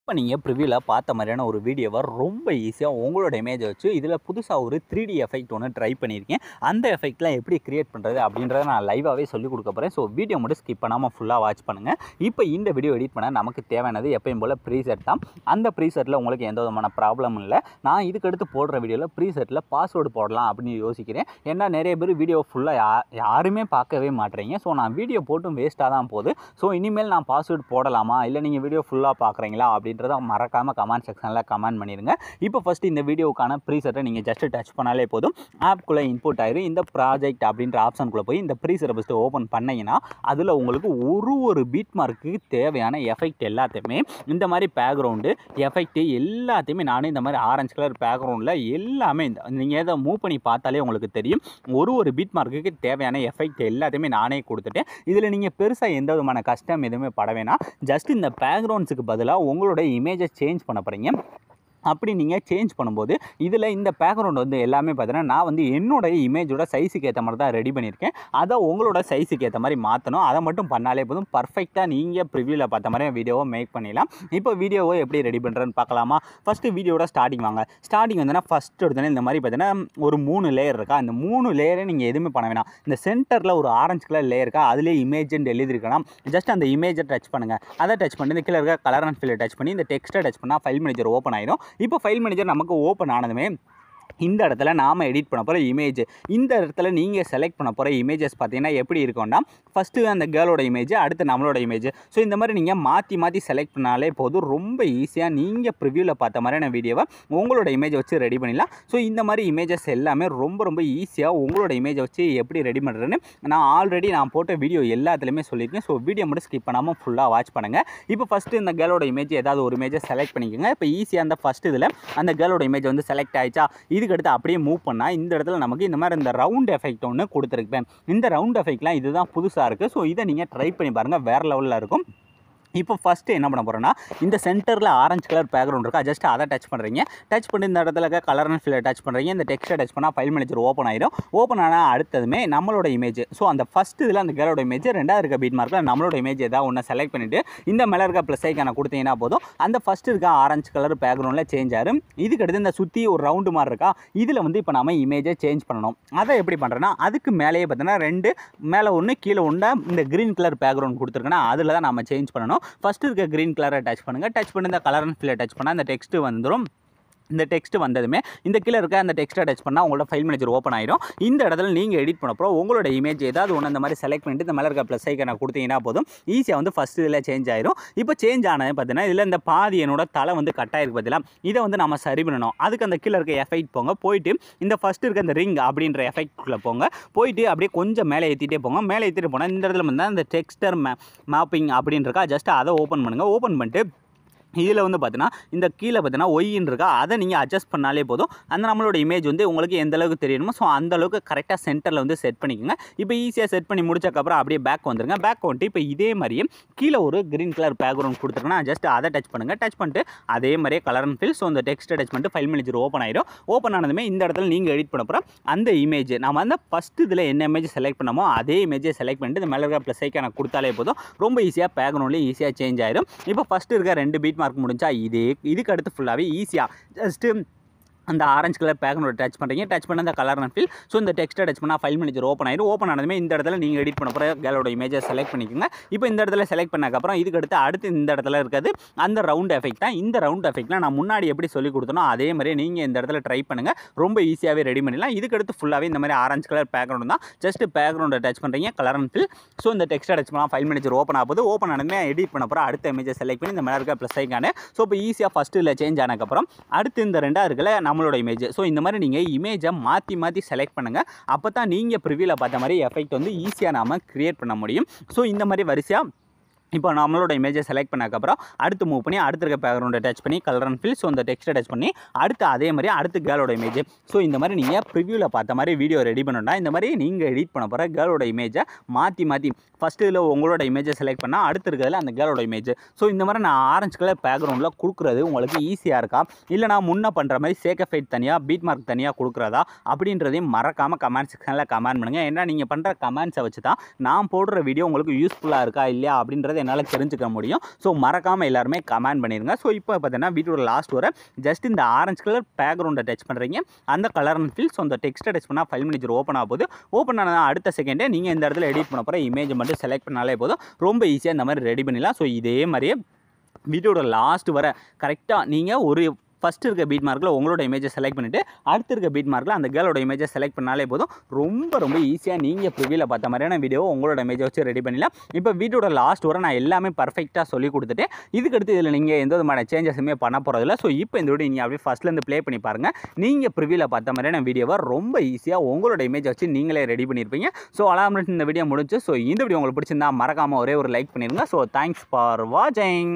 இப்போ நீங்கள் ப்ரிவியூவில் பார்த்த மாதிரியான ஒரு வீடியோவை ரொம்ப ஈஸியாக உங்களோட இமேஜை வச்சு இதில் புதுசாக ஒரு 3D எஃபெக்ட் ஒன்று ட்ரை பண்ணியிருக்கேன். அந்த எஃபெக்ட்லாம் எப்படி கிரியேட் பண்ணுறது அப்படின்றத நான் லைவாகவே சொல்லிக் கொடுக்க போகிறேன். ஸோ வீடியோ மட்டும் ஸ்கிப் பண்ணாமல் ஃபுல்லாக வாட்ச் பண்ணுங்கள். இப்போ இந்த வீடியோ எடிட் பண்ண நமக்கு தேவையானது எப்பயும் போல் ப்ரீசெட் தான். அந்த ப்ரீசெட்டில் உங்களுக்கு எந்த விதமான ப்ராப்ளமும் இல்லை. நான் இதுக்கடுத்து போடுற வீடியோவில் ப்ரீசெட்டில் பாஸ்வேர்டு போடலாம் அப்படின்னு யோசிக்கிறேன். ஏன்னா நிறைய பேர் வீடியோ ஃபுல்லாக யாருமே பார்க்கவே மாட்டேறீங்க. ஸோ நான் வீடியோ போட்டும் வேஸ்ட்டாக தான் போகுது. ஸோ இனிமேல் நான் பாஸ்வேர்டு போடலாமா இல்லை நீங்கள் வீடியோ ஃபுல்லாக பார்க்குறீங்களா அப்படின்றத மறக்காமல் கமெண்ட் செக்ஷனில் கமெண்ட் பண்ணிடுங்க. இப்போ ஃபஸ்ட்டு இந்த வீடியோக்கான ப்ரீசெட்டை நீங்கள் ஜஸ்ட் டச் பண்ணாலே போதும், ஆப்குள்ளே இன்புட் ஆயிரும். இந்த ப்ராஜெக்ட் அப்படின்ற ஆப்ஷனுக்குள்ளே போய் இந்த ப்ரீசெட்டை ஃபஸ்ட்டு ஓப்பன் பண்ணிங்கன்னா அதில் உங்களுக்கு ஒரு பீட் மார்க்கு தேவையான எஃபெக்ட் எல்லாத்தையுமே இந்த மாதிரி பேக்ரவுண்டு எஃபெக்ட்டு எல்லாத்தையுமே நானே இந்த மாதிரி ஆரஞ்சு கலர் பேக்ரவுண்டில் எல்லாமே நீங்கள் எதை மூவ் பண்ணி பார்த்தாலே உங்களுக்கு தெரியும். ஒரு பீட் மார்க்குக்கு தேவையான எஃபெக்ட் எல்லாத்தையுமே நானே கொடுத்துட்டேன். இதில் நீங்கள் பெருசாக எந்த விதமான கஷ்டம் எதுவுமே பட வேணாம். ஜஸ்ட் இந்த பேக்ரவுண்ட்ஸுக்கு பதிலாக உங்களோட இமேஜை சேஞ்ச் பண்ண போகிறீங்க. அப்படி நீங்கள் சேஞ்ச் பண்ணும்போது இதில் இந்த பேக்ரவுண்ட் வந்து எல்லாமே பார்த்தீங்கன்னா நான் வந்து என்னோடய இமேஜோட சைஸுக்கு ஏற்ற மாதிரி தான் ரெடி பண்ணியிருக்கேன். அதை உங்களோட சைஸுக்கு ஏற்ற மாதிரி மாற்றணும். அதை மட்டும் பண்ணாலே போதும், பர்ஃபெக்டாக நீங்கள் ப்ரிவியூவில் பார்த்த மாதிரி வீடியோவை மேக் பண்ணிடலாம். இப்போ வீடியோவை எப்படி ரெடி பண்ணுறேன்னு பார்க்கலாமா? ஃபஸ்ட்டு வீடியோட ஸ்டார்டிங் வாங்க. ஸ்டார்டிங் வந்துன்னா ஃபஸ்ட்டு எடுத்தோன்னே இந்த மாதிரி பார்த்தீங்கன்னா ஒரு 3 லேயர் இருக்கா. இந்த 3 லேயரை நீங்கள் எதுவுமே பண்ண வேணாம். இந்த சென்டரில் ஒரு ஆரஞ்சு கலர் லேயர் இருக்கா, அதிலே இமேஜ்னு எழுதிருக்கலாம். ஜஸ்ட் அந்த இமேஜை டச் பண்ணுங்கள். அதை டச் பண்ணி இந்த கீழே இருக்க கலர் அண்ட் ஃபில்லை டச் பண்ணி இந்த டெக்ஸ்ட்டை டச் பண்ணால் ஃபைல் மேனேஜர் ஓப்பன் ஆயிடும். இப்போ ஃபைல் மேனேஜர் நமக்கு ஓப்பன் ஆனதுமே இந்த இடத்துல நாம் எடிட் பண்ண போகிற இமேஜ், இந்த இடத்துல நீங்கள் செலக்ட் பண்ண போகிற இமேஜஸ் பார்த்தீங்கன்னா எப்படி இருக்கும்னா ஃபஸ்ட்டு அந்த கேர்ளோட இமேஜ், அடுத்து நம்மளோட இமேஜ். ஸோ இந்த மாதிரி நீங்கள் மாற்றி செலக்ட் பண்ணாலே போதும், ரொம்ப ஈஸியாக நீங்கள் ப்ரிவியூவில் பார்த்த மாதிரியான வீடியோவை உங்களோட இமேஜை வச்சு ரெடி பண்ணிடலாம். ஸோ இந்த மாதிரி இமேஜஸ் எல்லாமே ரொம்ப ஈஸியாக உங்களோட இமேஜை வச்சு எப்படி ரெடி பண்ணுறதுன்னு நான் போட்ட வீடியோ எல்லாத்துலேயுமே சொல்லியிருக்கேன். ஸோ வீடியோ மட்டும் ஸ்கிப் பண்ணாமல் ஃபுல்லாக வாட்ச் பண்ணுங்கள். இப்போ ஃபஸ்ட்டு இந்த கேர்ளோட இமேஜ் ஏதாவது ஒரு இமேஜை செலக்ட் பண்ணிக்கோங்க. இப்போ ஈஸியாக அந்த ஃபஸ்ட்டு இதில் அந்த கேர்ளோட இமேஜ் வந்து செலக்ட் ஆகிடுச்சா, இதுக்கடுத்து அப்படியே மூவ் பண்ணால் இந்த இடத்துல நமக்கு இந்த மாதிரி இந்த ரவுண்ட் எஃபெக்ட் ஒன்று கொடுத்துருப்பேன். இந்த ரவுண்ட் எஃபெக்ட்லாம் இதுதான் புதுசாக இருக்குது. ஸோ இதை நீங்கள் ட்ரை பண்ணி பாருங்கள், வேறு லெவலில் இருக்கும். இப்போ ஃபஸ்ட்டு என்ன பண்ண போகிறோன்னா இந்த சென்டரில் ஆரஞ்சு கலர் பேக்ரவுண்ட் இருக்கா, ஜஸ்ட் அதை டச் பண்ணுறீங்க. டச் பண்ணி இந்த இடத்துல கலர் அண்ட் ஃபில்லை டச் பண்ணுறீங்க. இந்த டெக்ஸ்ட்டை டச் பண்ணால் ஃபைல் மேனேஜர் ஓப்பன் ஆயிடும். ஓப்பன் ஆனால் அடுத்ததுமே நம்மளோட இமேஜ். ஸோ அந்த ஃபஸ்ட்டு இதில் அந்த கேரோட இமேஜ், ரெண்டாவது இருக்க பீட் மார்க்கில் நம்மளோட இமேஜ் ஏதாவது ஒன்று செலக்ட் பண்ணிவிட்டு இந்த மேலே இருக்க ப்ளஸ் ஐக்கான கொடுத்தீங்கன்னா போதும், அந்த ஃபஸ்ட்டு இருக்க ஆரஞ்சு கலர் பேக்ரவுண்டில் சேஞ்ச் ஆகும். இதுக்கடுத்து இந்த சுற்றி ஒரு ரவுண்டு மாதிரி இருக்கா, இதில் வந்து இப்போ நம்ம இமேஜை சேஞ்ச் பண்ணணும். அதை எப்படி பண்ணுறேன்னா அதுக்கு மேலேயே பார்த்தீங்கன்னா 2 மேலே ஒன்று கீழே ஒன்று இந்த க்ரீன் கலர் பேக்ரவுண்ட் கொடுத்துருக்குன்னா அதில் தான் நம்ம சேஞ்ச் பண்ணணும். ஃபஸ்ட்டு இருக்க க்ரீன் கலரை டச் பண்ணுங்கள். டச் பண்ணி இந்த கலர் அண்ட் ஃபில்லை டச் பண்ணால் அந்த டெக்ஸ்ட்டு வந்துடும். இந்த டெக்ஸ்ட் வந்ததுமே இந்த கீழே இருக்க அந்த டெக்ஸ்ட்டை டச் பண்ணால் உங்களோட ஃபைல் மேனேஜர் ஓப்பன் ஆயிடும். இந்த இடத்துல நீங்கள் எடிட் பண்ண போகிறோம் உங்களோட இமேஜ் ஏதாவது ஒன்று அந்த மாதிரி செலக்ட் பண்ணிட்டு இந்த மேலே இருக்க ப்ளஸ் ஐக்கான கொடுத்தீங்கன்னா போதும், ஈஸியாக வந்து ஃபஸ்ட்டு இதில் சேஞ்ச் ஆயிரும். இப்போ சேஞ்ச் ஆனது பார்த்தீங்கன்னா இதில் இந்த பாதி என்னோட தலை வந்து கட் ஆயிருக்கு பார்த்தீங்களா, இதை வந்து நம்ம சரி பண்ணணும். அதுக்கு அந்த கீழே இருக்க எஃபெக்ட் போயிட்டு இந்த ஃபஸ்ட்டு இருக்க இந்த ரிங் அப்படின்ற எஃபெக்ட்குள்ளே போயிட்டு அப்படியே கொஞ்சம் மேலே ஏற்றிட்டே போங்க. மேலே ஏற்றிட்டு போனால் இந்த இடத்துல வந்து அந்த டெக்ஸ்டர் மேப்பிங் அப்படின்றக்கா, ஜஸ்ட் அதை ஓப்பன் பண்ணுங்கள். ஓப்பன் பண்ணிட்டு இதில் வந்து பார்த்தீங்கன்னா இந்த கீழே பார்த்தீங்கன்னா ஒய்ன்னு இருக்கா, அதை நீங்கள் அட்ஜஸ்ட் பண்ணாலே போதும், அந்த நம்மளோட இமேஜ் வந்து உங்களுக்கு எந்த அளவுக்கு தெரியணுமோ ஸோ அந்த அளவுக்கு கரெக்டாக சென்டரில் வந்து செட் பண்ணிக்கோங்க. இப்போ ஈஸியாக செட் பண்ணி முடிச்சக்கப்புறம் அப்படியே பேக் வந்துருங்க. பேக் வந்துட்டு இப்போ இதே மாதிரியே கீழே ஒரு க்ரீன் கலர் பேக்ரவுண்ட் கொடுத்துருக்கேன்னா ஜஸ்ட் அதை டச் பண்ணுங்கள். டச் பண்ணிட்டு அதே மாதிரியே கலர் அண்ட் ஃபில், ஸோ அந்த டெக்ஸ்ட்டை டச் பண்ணிட்டு ஃபைல் மேனேஜர் ஓப்பன் ஆயிடும். ஓப்பன் ஆனதுமே இந்த இடத்துல நீங்கள் எடிட் பண்ண போகிற அந்த இமேஜ், நம்ம அந்த ஃபஸ்ட்டு இதில் என்ன இமேஜ் செலக்ட் பண்ணமோ அதே இமேஜை செலக்ட் பண்ணிட்டு இந்த மேலே இருக்க ப்ளஸ் ஐக்கான கொடுத்தாலே போதும், ரொம்ப ஈஸியாக பேக்ரவுண்ட்லேயே ஈஸியாக சேஞ்ச் ஆயிடும். இப்போ ஃபஸ்ட்டு இருக்க 2 பீட் மார்க் முடிஞ்சா இதுக்கு அடுத்து ஃபுல்லாகவே ஈஸியாக ஜஸ்ட்டு அந்த ஆரஞ்சு கலர் பேக்ரவுண்ட் டச் பண்ணுறீங்க. டச் பண்ண அந்த கலர் அண்ட் ஃபில், ஸோ இந்த டெக்ஸ்ட்டை டச் பண்ணால் ஃபைல் மேனேஜர் ஓப்பன் ஆயிடும். ஓப்பன் ஆனதுமே இந்த இடத்துல நீங்கள் எடிட் பண்ண போகிற கேலோட இமேஜை செலக்ட் பண்ணிக்கோங்க. இப்போ இந்த இடத்துல செலக்ட் பண்ணக்கப்புறம் இதுக்கு அடுத்து இந்த இடத்துல இருக்கிறது அந்த ரவுண்ட் எஃபெக்ட் தான். இந்த ரவுண்ட் எஃபெக்ட்லாம் நான் முன்னாடி எப்படி சொல்லி கொடுத்தனோ அதே மாதிரி நீங்கள் இந்த இடத்துல ட்ரை பண்ணுங்கள், ரொம்ப ஈஸியாகவே ரெடி பண்ணிடலாம். இதுக்கடுத்து ஃபுல்லாகவே இந்த மாதிரி ஆரஞ்சு கலர் பேக்ரவுண்ட் தான். ஜஸ்ட் பேக்ரவுண்டை டச் பண்ணுறீங்க, கலர் அண்ட் ஃபில், ஸோ இந்த டெக்ஸ்ட்டை டச் பண்ணால் ஃபைல் மேனேஜர் ஓப்பன் ஆகுது. ஓப்பன் ஆனதுமே எடிட் பண்ண போகிற அடுத்த இமேஜை செலக்ட் பண்ணி இந்த மேலே இருக்க ப்ளஸ் ஐக்கானு, ஸோ இப்போ ஈஸியாக ஃபஸ்ட்டு இல்லை சேஞ்ச் ஆனதுக்கப்புறம் அடுத்து இந்த 2 இருக்கல நம்மளோட இமேஜ். ஸோ இந்த மாதிரி நீங்கள் இமேஜை மாற்றி செலக்ட் பண்ணுங்கள். அப்போ தான் நீங்கள் ப்ரிவியூவில் பார்த்த மாதிரி எஃபெக்ட் வந்து ஈஸியாக நாம் க்ரியேட் பண்ண முடியும். ஸோ இந்த மாதிரி வரிசையாக இப்போ நம்மளோட இமேஜை செலக்ட் பண்ணக்கப்புறம் அடுத்து மூவ் பண்ணி அடுத்த இருக்க பேக்ரவுண்டை டச் பண்ணி கலர் அண்ட் ஃபில், ஸோ அந்த டெக்ஸ்ட்டை டச் பண்ணி அடுத்து அதே மாதிரி அடுத்து கேர்ளோட இமேஜ். ஸோ இந்த மாதிரி நீங்கள் ப்ரிவியூவில் பார்த்த மாதிரி வீடியோ ரெடி பண்ணணும்னா இந்த மாதிரி நீங்கள் எடிட் பண்ண போகிற கேர்ளோட இமேஜை மாற்றி ஃபஸ்ட்டு இதில் உங்களோட இமேஜை செலக்ட் பண்ணால் அடுத்து இருக்கிறதுல அந்த கேர்ளோட இமேஜ். ஸோ இந்த மாதிரி நான் ஆரஞ்சு கலர் பேக்ரவுண்டில் கொடுக்குறது உங்களுக்கு ஈஸியாக இருக்கா, இல்லை நான் முன்னே பண்ணுற மாதிரி சேக் எஃபெக்ட் தனியாக பீட் மார்க் தனியாக கொடுக்குறதா அப்படின்றதையும் மறக்காமல் கமெண்ட் செக்ஷனில் கமெண்ட் பண்ணுங்கள். ஏன்னா நீங்கள் பண்ணுற கமெண்ட்ஸை வச்சு தான் நான் போடுற வீடியோ உங்களுக்கு யூஸ்ஃபுல்லாக இருக்கா இல்லையா அப்படின்றத அப்படின்றத என்னால் தெரிஞ்சுக்க முடியும். ஸோ மறக்காமல் எல்லாருமே கமெண்ட் பண்ணிடுங்க. ஸோ இப்போ பார்த்தீங்கன்னா வீடியோட லாஸ்ட் வர ஜஸ்ட் இந்த ஆரஞ்சு கலர் பேக்ரவுண்டை டச் பண்ணுறீங்க, அந்த கலர் அண்ட் ஃபீல். ஸோ அந்த டெக்ஸ்ட்டை டச் பண்ணால் ஃபைல் மேனேஜர் ஓப்பன் ஆகுது. ஓப்பன் ஆனது அடுத்த செகண்டே நீங்கள் இந்த இடத்துல எடிட் பண்ண போகிற இமேஜை மட்டும் செலக்ட் பண்ணாலே போதும், ரொம்ப ஈஸியாக இந்த மாதிரி ரெடி பண்ணிடலாம். ஸோ இதே மாதிரியே வீடியோட லாஸ்ட் வர கரெக்டாக நீங்கள் ஒரு ஃபஸ்ட்டு இருக்க பீட் மார்க்கில் உங்களோட இமேஜை செலக்ட் பண்ணிவிட்டு அடுத்து இருக்க பீட் மார்க்கில் அந்த கேர்ளோட இமேஜை செலக்ட் பண்ணாலே போதும், ரொம்ப ஈஸியாக நீங்கள் ப்ரிவியூவில் பார்த்த மாதிரியான வீடியோ உங்களோட இமேஜை வச்சு ரெடி பண்ணிடலாம். இப்போ வீடியோட லாஸ்ட் வர நான் எல்லாமே பர்ஃபெக்டாக சொல்லி கொடுத்துட்டேன். இதுக்கடுத்து இதில் நீங்கள் எந்த விதமான சேஞ்சஸுமே பண்ண போகிறதில்ல. ஸோ இப்போ இந்த வீடியோ நீங்கள் அப்படியே ஃபஸ்ட்லேருந்து ப்ளே பண்ணி பாருங்கள். நீங்கள் ப்ரிவியூவில் பார்த்த மாதிரியான வீடியோவை ரொம்ப ஈஸியாக உங்களோட இமேஜை வச்சு நீங்களே ரெடி பண்ணியிருப்பீங்க. ஸோ அலாமிட்டு இந்த வீடியோ முடிஞ்சு. ஸோ இந்த வீடியோ உங்களுக்கு பிடிச்சிருந்தா மறக்காமல் ஒரே ஒரு லைக் பண்ணிடுங்க. ஸோ தேங்க்ஸ் ஃபார் வாட்சிங்.